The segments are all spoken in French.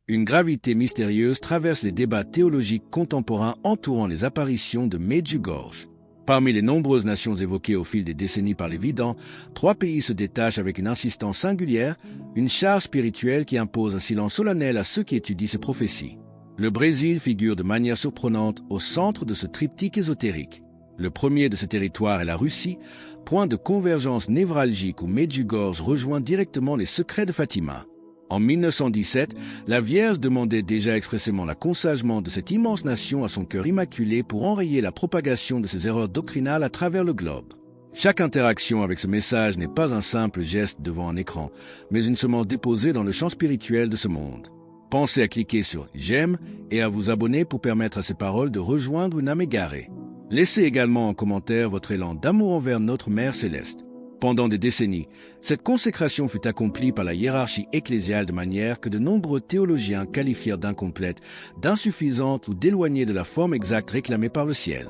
Une gravité mystérieuse traverse les débats théologiques contemporains entourant les apparitions de Medjugorje. Parmi les nombreuses nations évoquées au fil des décennies par les vidants, 3 pays se détachent avec une insistance singulière, une charge spirituelle qui impose un silence solennel à ceux qui étudient ces prophéties. Le Brésil figure de manière surprenante au centre de ce triptyque ésotérique. Le premier de ces territoires est la Russie, point de convergence névralgique où Medjugorje rejoint directement les secrets de Fatima. En 1917, la Vierge demandait déjà expressément la consagement de cette immense nation à son cœur immaculé pour enrayer la propagation de ses erreurs doctrinales à travers le globe. Chaque interaction avec ce message n'est pas un simple geste devant un écran, mais une semence déposée dans le champ spirituel de ce monde. Pensez à cliquer sur « J'aime » et à vous abonner pour permettre à ces paroles de rejoindre une âme égarée. Laissez également en commentaire votre élan d'amour envers notre Mère Céleste. Pendant des décennies, cette consécration fut accomplie par la hiérarchie ecclésiale de manière que de nombreux théologiens qualifièrent d'incomplète, d'insuffisante ou d'éloignée de la forme exacte réclamée par le ciel.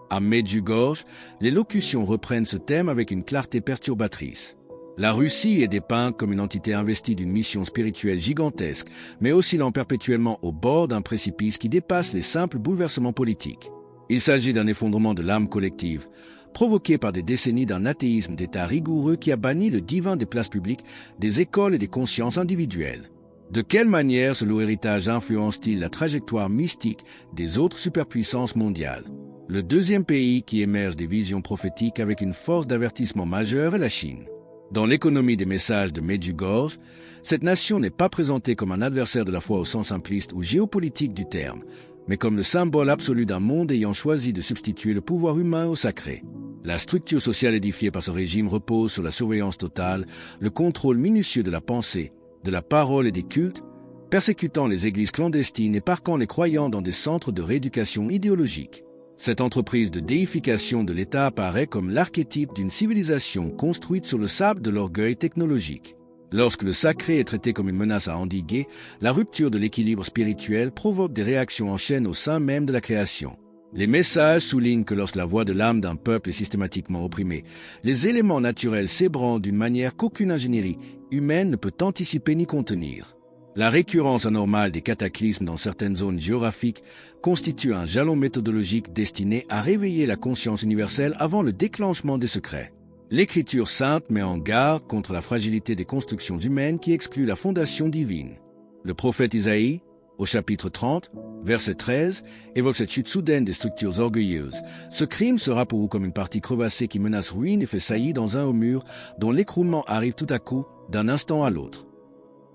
À Medjugorje, les locutions reprennent ce thème avec une clarté perturbatrice. La Russie est dépeinte comme une entité investie d'une mission spirituelle gigantesque, mais oscillant perpétuellement au bord d'un précipice qui dépasse les simples bouleversements politiques. Il s'agit d'un effondrement de l'âme collective, provoqué par des décennies d'un athéisme d'État rigoureux qui a banni le divin des places publiques, des écoles et des consciences individuelles. De quelle manière ce lourd héritage influence-t-il la trajectoire mystique des autres superpuissances mondiales? Le deuxième pays qui émerge des visions prophétiques avec une force d'avertissement majeure est la Chine. Dans l'économie des messages de Medjugorje, cette nation n'est pas présentée comme un adversaire de la foi au sens simpliste ou géopolitique du terme, mais comme le symbole absolu d'un monde ayant choisi de substituer le pouvoir humain au sacré. La structure sociale édifiée par ce régime repose sur la surveillance totale, le contrôle minutieux de la pensée, de la parole et des cultes, persécutant les églises clandestines et parquant les croyants dans des centres de rééducation idéologique. Cette entreprise de déification de l'État apparaît comme l'archétype d'une civilisation construite sur le sable de l'orgueil technologique. Lorsque le sacré est traité comme une menace à endiguer, la rupture de l'équilibre spirituel provoque des réactions en chaîne au sein même de la création. Les messages soulignent que lorsque la voix de l'âme d'un peuple est systématiquement opprimée, les éléments naturels s'ébranlent d'une manière qu'aucune ingénierie humaine ne peut anticiper ni contenir. La récurrence anormale des cataclysmes dans certaines zones géographiques constitue un jalon méthodologique destiné à réveiller la conscience universelle avant le déclenchement des secrets. L'Écriture sainte met en garde contre la fragilité des constructions humaines qui excluent la fondation divine. Le prophète Isaïe, au chapitre 30, verset 13, évoque cette chute soudaine des structures orgueilleuses. Ce crime sera pour vous comme une partie crevassée qui menace ruine et fait saillie dans un haut mur dont l'écroulement arrive tout à coup, d'un instant à l'autre.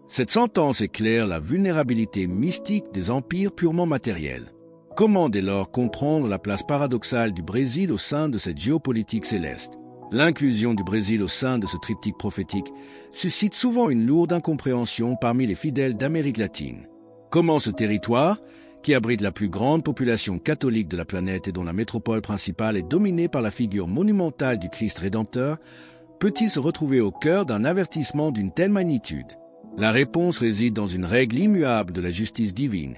Cette sentence éclaire la vulnérabilité mystique des empires purement matériels. Comment dès lors comprendre la place paradoxale du Brésil au sein de cette géopolitique céleste? L'inclusion du Brésil au sein de ce triptyque prophétique suscite souvent une lourde incompréhension parmi les fidèles d'Amérique latine. Comment ce territoire, qui abrite la plus grande population catholique de la planète et dont la métropole principale est dominée par la figure monumentale du Christ Rédempteur, peut-il se retrouver au cœur d'un avertissement d'une telle magnitude? La réponse réside dans une règle immuable de la justice divine.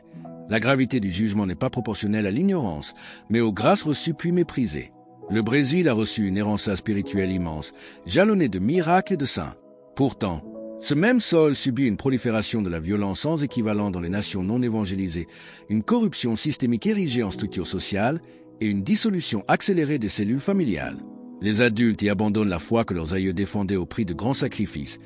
La gravité du jugement n'est pas proportionnelle à l'ignorance, mais aux grâces reçues puis méprisées. Le Brésil a reçu une errance spirituelle immense, jalonnée de miracles et de saints. Pourtant, ce même sol subit une prolifération de la violence sans équivalent dans les nations non évangélisées, une corruption systémique érigée en structure sociale et une dissolution accélérée des cellules familiales. Les adultes y abandonnent la foi que leurs aïeux défendaient au prix de grands sacrifices,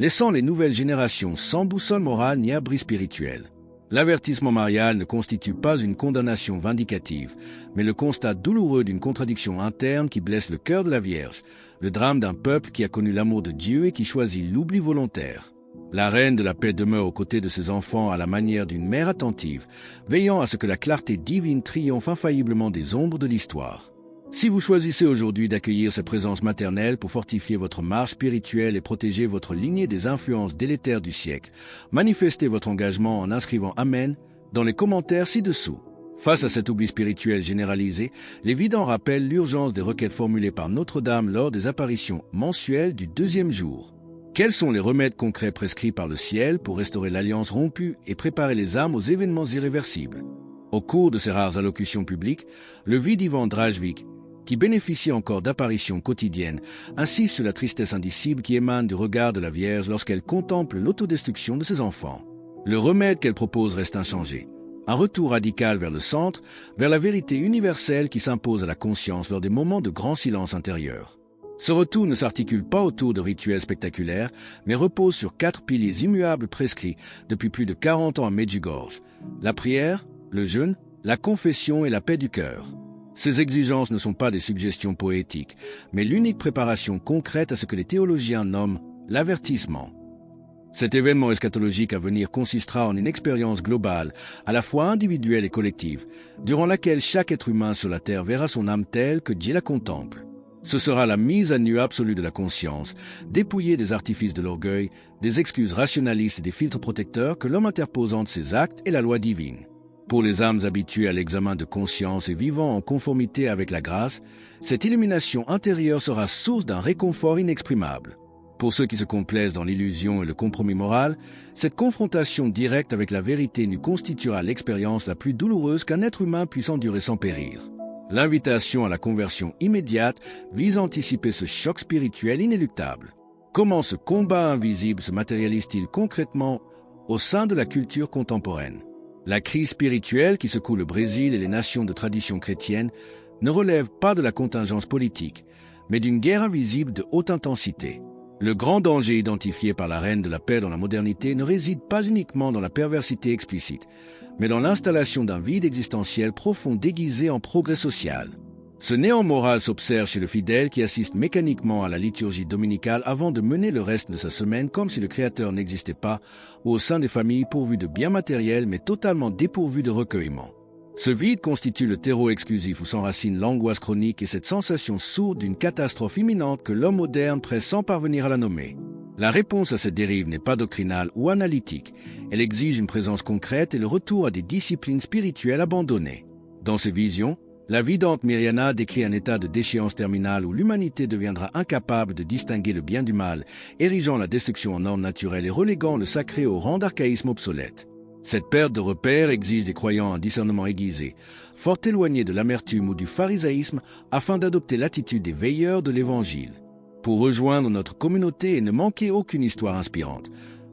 laissant les nouvelles générations sans boussole morale ni abri spirituel. L'avertissement marial ne constitue pas une condamnation vindicative, mais le constat douloureux d'une contradiction interne qui blesse le cœur de la Vierge, le drame d'un peuple qui a connu l'amour de Dieu et qui choisit l'oubli volontaire. La reine de la paix demeure aux côtés de ses enfants à la manière d'une mère attentive, veillant à ce que la clarté divine triomphe infailliblement des ombres de l'histoire. Si vous choisissez aujourd'hui d'accueillir cette présence maternelle pour fortifier votre marche spirituelle et protéger votre lignée des influences délétères du siècle, manifestez votre engagement en inscrivant Amen dans les commentaires ci-dessous. Face à cet oubli spirituel généralisé, les vidants rappellent l'urgence des requêtes formulées par Notre-Dame lors des apparitions mensuelles du 2e jour. Quels sont les remèdes concrets prescrits par le ciel pour restaurer l'alliance rompue et préparer les âmes aux événements irréversibles? Au cours de ces rares allocutions publiques, le vide Ivan Drajvik, qui bénéficie encore d'apparitions quotidiennes, insiste sur la tristesse indicible qui émane du regard de la Vierge lorsqu'elle contemple l'autodestruction de ses enfants. Le remède qu'elle propose reste inchangé. Un retour radical vers le centre, vers la vérité universelle qui s'impose à la conscience lors des moments de grand silence intérieur. Ce retour ne s'articule pas autour de rituels spectaculaires, mais repose sur 4 piliers immuables prescrits depuis plus de 40 ans à Medjugorje: la prière, le jeûne, la confession et la paix du cœur. Ces exigences ne sont pas des suggestions poétiques, mais l'unique préparation concrète à ce que les théologiens nomment l'avertissement. Cet événement eschatologique à venir consistera en une expérience globale, à la fois individuelle et collective, durant laquelle chaque être humain sur la terre verra son âme telle que Dieu la contemple. Ce sera la mise à nu absolue de la conscience, dépouillée des artifices de l'orgueil, des excuses rationalistes et des filtres protecteurs que l'homme interpose entre ses actes et la loi divine. Pour les âmes habituées à l'examen de conscience et vivant en conformité avec la grâce, cette illumination intérieure sera source d'un réconfort inexprimable. Pour ceux qui se complaisent dans l'illusion et le compromis moral, cette confrontation directe avec la vérité nous constituera l'expérience la plus douloureuse qu'un être humain puisse endurer sans périr. L'invitation à la conversion immédiate vise à anticiper ce choc spirituel inéluctable. Comment ce combat invisible se matérialise-t-il concrètement au sein de la culture contemporaine? La crise spirituelle qui secoue le Brésil et les nations de tradition chrétienne ne relève pas de la contingence politique, mais d'une guerre invisible de haute intensité. Le grand danger identifié par la reine de la paix dans la modernité ne réside pas uniquement dans la perversité explicite, mais dans l'installation d'un vide existentiel profond déguisé en progrès social. Ce néant moral s'observe chez le fidèle qui assiste mécaniquement à la liturgie dominicale avant de mener le reste de sa semaine comme si le Créateur n'existait pas, ou au sein des familles pourvues de biens matériels mais totalement dépourvues de recueillement. Ce vide constitue le terreau exclusif où s'enracine l'angoisse chronique et cette sensation sourde d'une catastrophe imminente que l'homme moderne presse sans parvenir à la nommer. La réponse à cette dérive n'est pas doctrinale ou analytique. Elle exige une présence concrète et le retour à des disciplines spirituelles abandonnées. Dans ses visions, la vidante Mirjana décrit un état de déchéance terminale où l'humanité deviendra incapable de distinguer le bien du mal, érigeant la destruction en ordre naturel et reléguant le sacré au rang d'archaïsme obsolète. Cette perte de repères exige des croyants un discernement aiguisé, fort éloigné de l'amertume ou du pharisaïsme, afin d'adopter l'attitude des veilleurs de l'Évangile. Pour rejoindre notre communauté et ne manquer aucune histoire inspirante,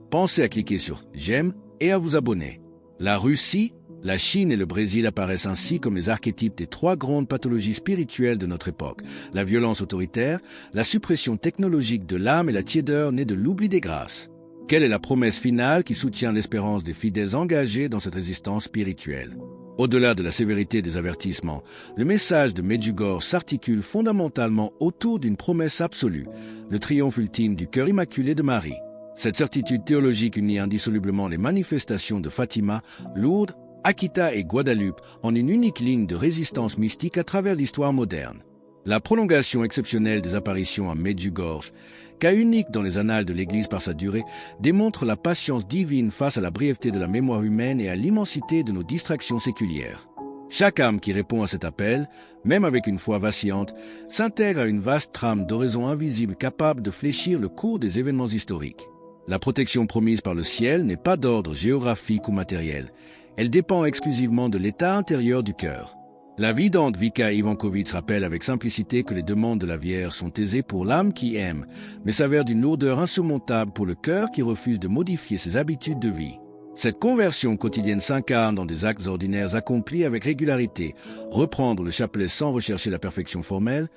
pensez à cliquer sur « J'aime » et à vous abonner. La Russie, la Chine et le Brésil apparaissent ainsi comme les archétypes des 3 grandes pathologies spirituelles de notre époque: la violence autoritaire, la suppression technologique de l'âme et la tiédeur née de l'oubli des grâces. Quelle est la promesse finale qui soutient l'espérance des fidèles engagés dans cette résistance spirituelle? Au-delà de la sévérité des avertissements, le message de Medjugorje s'articule fondamentalement autour d'une promesse absolue, le triomphe ultime du cœur immaculé de Marie. Cette certitude théologique unit indissolublement les manifestations de Fatima, Lourdes, Akita et Guadeloupe en une unique ligne de résistance mystique à travers l'histoire moderne. La prolongation exceptionnelle des apparitions à Medjugorje, cas unique dans les annales de l'Église par sa durée, démontre la patience divine face à la brièveté de la mémoire humaine et à l'immensité de nos distractions séculières. Chaque âme qui répond à cet appel, même avec une foi vacillante, s'intègre à une vaste trame d'horizons invisibles capable de fléchir le cours des événements historiques. La protection promise par le ciel n'est pas d'ordre géographique ou matériel. Elle dépend exclusivement de l'état intérieur du cœur. La vidante Vika Ivankovic rappelle avec simplicité que les demandes de la Vierge sont aisées pour l'âme qui aime, mais s'avèrent d'une lourdeur insurmontable pour le cœur qui refuse de modifier ses habitudes de vie. Cette conversion quotidienne s'incarne dans des actes ordinaires accomplis avec régularité, reprendre le chapelet sans rechercher la perfection formelle,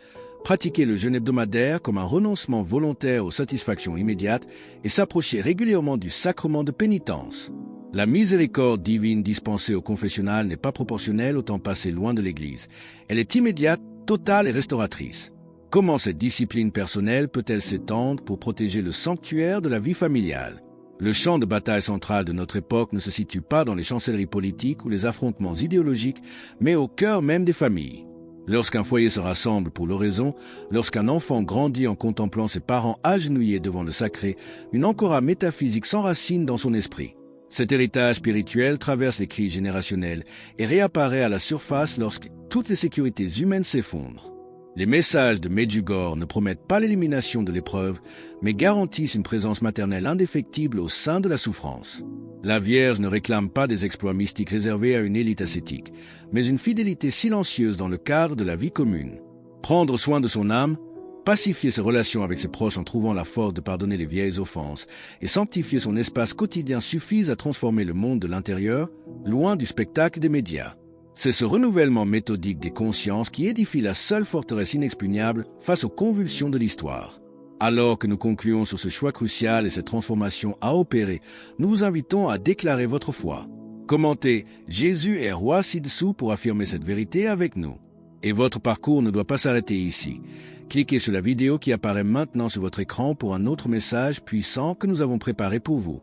pratiquer le jeûne hebdomadaire comme un renoncement volontaire aux satisfactions immédiates et s'approcher régulièrement du sacrement de pénitence. La miséricorde divine dispensée au confessionnal n'est pas proportionnelle au temps passé loin de l'Église. Elle est immédiate, totale et restauratrice. Comment cette discipline personnelle peut-elle s'étendre pour protéger le sanctuaire de la vie familiale? Le champ de bataille central de notre époque ne se situe pas dans les chancelleries politiques ou les affrontements idéologiques, mais au cœur même des familles. Lorsqu'un foyer se rassemble pour l'oraison, lorsqu'un enfant grandit en contemplant ses parents agenouillés devant le sacré, une ancora métaphysique s'enracine dans son esprit. Cet héritage spirituel traverse les crises générationnelles et réapparaît à la surface lorsque toutes les sécurités humaines s'effondrent. Les messages de Medjugorje ne promettent pas l'élimination de l'épreuve, mais garantissent une présence maternelle indéfectible au sein de la souffrance. La Vierge ne réclame pas des exploits mystiques réservés à une élite ascétique, mais une fidélité silencieuse dans le cadre de la vie commune. Prendre soin de son âme, pacifier ses relations avec ses proches en trouvant la force de pardonner les vieilles offenses et sanctifier son espace quotidien suffisent à transformer le monde de l'intérieur, loin du spectacle des médias. C'est ce renouvellement méthodique des consciences qui édifie la seule forteresse inexpugnable face aux convulsions de l'histoire. Alors que nous concluons sur ce choix crucial et cette transformation à opérer, nous vous invitons à déclarer votre foi. Commentez « Jésus est roi ci-dessous » pour affirmer cette vérité avec nous. Et votre parcours ne doit pas s'arrêter ici. Cliquez sur la vidéo qui apparaît maintenant sur votre écran pour un autre message puissant que nous avons préparé pour vous.